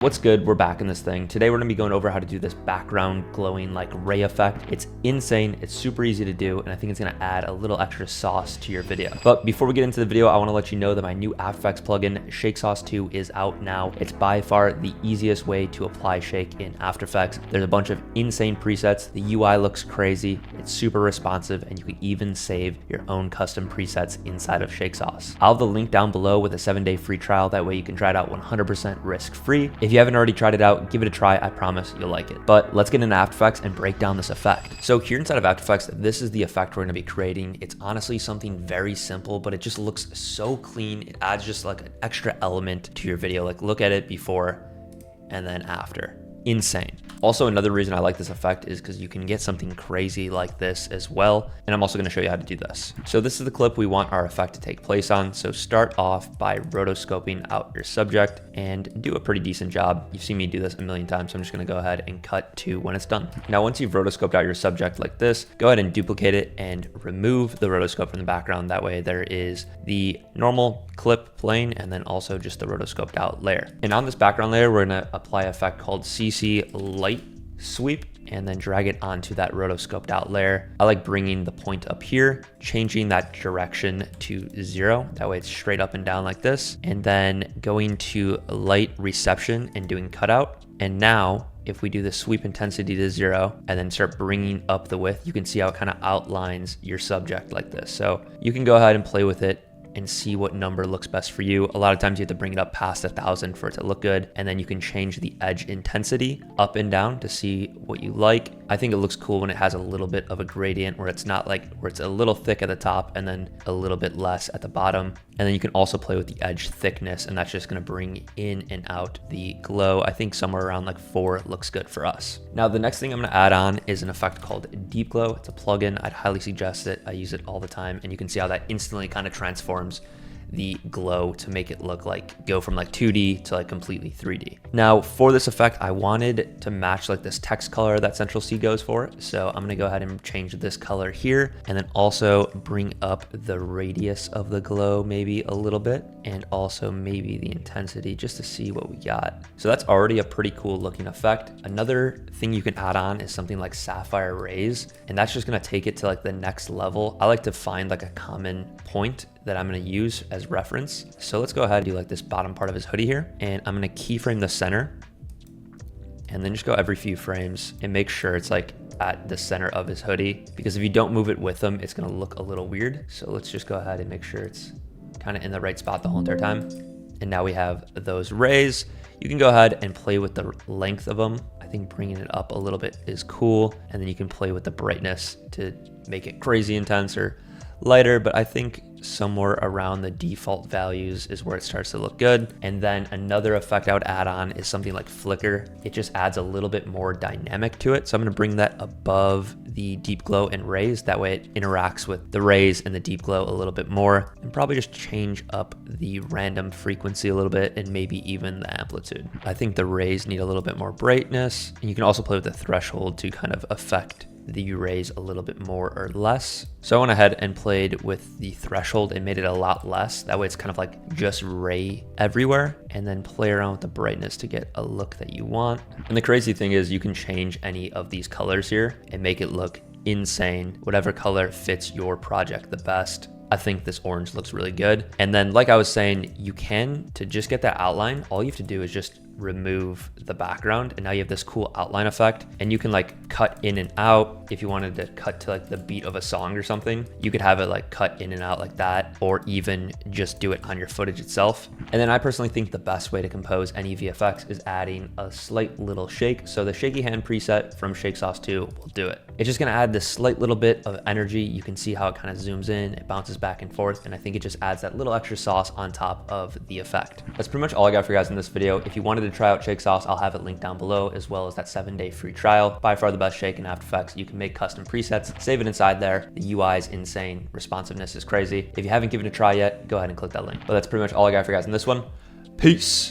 What's good? We're back in this thing. Today we're gonna be going over how to do this background glowing like ray effect. It's insane, it's super easy to do, and I think it's gonna add a little extra sauce to your video. But before we get into the video, I wanna let you know that my new After Effects plugin, Shake Sauce 2, is out now. It's by far the easiest way to apply shake in After Effects. There's a bunch of insane presets. The UI looks crazy, it's super responsive, and you can even save your own custom presets inside of Shake Sauce. I'll have the link down below with a 7-day free trial. That way you can try it out 100% risk-free. If you haven't already tried it out, give it a try. I promise you'll like it. But let's get into After Effects and break down this effect. So here inside of After Effects, this is the effect we're gonna be creating. It's honestly something very simple, but it just looks so clean. It adds just like an extra element to your video. Like look at it before and then after. Insane. Also, another reason I like this effect is because you can get something crazy like this as well. And I'm also going to show you how to do this. So this is the clip we want our effect to take place on. So start off by rotoscoping out your subject and do a pretty decent job. You've seen me do this a million times, so I'm just going to go ahead and cut to when it's done. Now, once you've rotoscoped out your subject like this, go ahead and duplicate it and remove the rotoscope from the background. That way there is the normal clip playing and then also just the rotoscoped out layer. And on this background layer, we're going to apply an effect called CC Light Sweep and then drag it onto that rotoscoped out layer. I like bringing the point up here, changing that direction to 0. That way it's straight up and down like this. And then going to light reception and doing cutout. And now if we do the sweep intensity to 0 and then start bringing up the width, you can see how it kind of outlines your subject like this. So you can go ahead and play with it and see what number looks best for you. A lot of times you have to bring it up past 1,000 for it to look good. And then you can change the edge intensity up and down to see what you like. I think it looks cool when it has a little bit of a gradient where it's not like, where it's a little thick at the top and then a little bit less at the bottom. And then you can also play with the edge thickness, and that's just gonna bring in and out the glow. I think somewhere around like 4 looks good for us. Now, the next thing I'm gonna add on is an effect called Deep Glow. It's a plugin. I'd highly suggest it. I use it all the time, and you can see how that instantly kind of transforms the glow to make it look like, go from like 2D to like completely 3D. Now for this effect, I wanted to match like this text color that Central C goes for. So I'm gonna go ahead and change this color here and then also bring up the radius of the glow maybe a little bit and also maybe the intensity just to see what we got. So that's already a pretty cool looking effect. Another thing you can add on is something like sapphire rays, and that's just gonna take it to like the next level. I like to find like a common point that I'm gonna use as reference. So let's go ahead and do like this bottom part of his hoodie here. And I'm gonna keyframe the center and then just go every few frames and make sure it's like at the center of his hoodie, because if you don't move it with him, it's gonna look a little weird. So let's just go ahead and make sure it's kind of in the right spot the whole entire time. And now we have those rays. You can go ahead and play with the length of them. I think bringing it up a little bit is cool. And then you can play with the brightness to make it crazy intense or lighter, but I think somewhere around the default values is where it starts to look good. And then another effect I would add on is something like flicker. It just adds a little bit more dynamic to it. So I'm gonna bring that above the deep glow and rays. That way it interacts with the rays and the deep glow a little bit more, and probably just change up the random frequency a little bit and maybe even the amplitude. I think the rays need a little bit more brightness, and you can also play with the threshold to kind of affect the rays a little bit more or less. So I went ahead and played with the threshold and made it a lot less. That way it's kind of like just ray everywhere, and then play around with the brightness to get a look that you want. And the crazy thing is you can change any of these colors here and make it look insane. Whatever color fits your project the best. I think this orange looks really good. And then like I was saying, you can, to just get that outline, all you have to do is just remove the background, and now you have this cool outline effect, and you can like cut in and out. If you wanted to cut to like the beat of a song or something, you could have it like cut in and out like that, or even just do it on your footage itself. And then I personally think the best way to compose any VFX is adding a slight little shake. So the shaky hand preset from Shake Sauce 2 will do it. It's just gonna add this slight little bit of energy. You can see how it kind of zooms in, it bounces back and forth, and I think it just adds that little extra sauce on top of the effect. That's pretty much all I got for you guys in this video. If you wanted to try out Shake Sauce, I'll have it linked down below, as well as that 7-day free trial. By far the best shake in After Effects. You can make custom presets, save it inside there. The UI is insane, responsiveness is crazy. If you haven't given it a try yet, go ahead and click that link. But that's pretty much all I got for you guys in this one. Peace.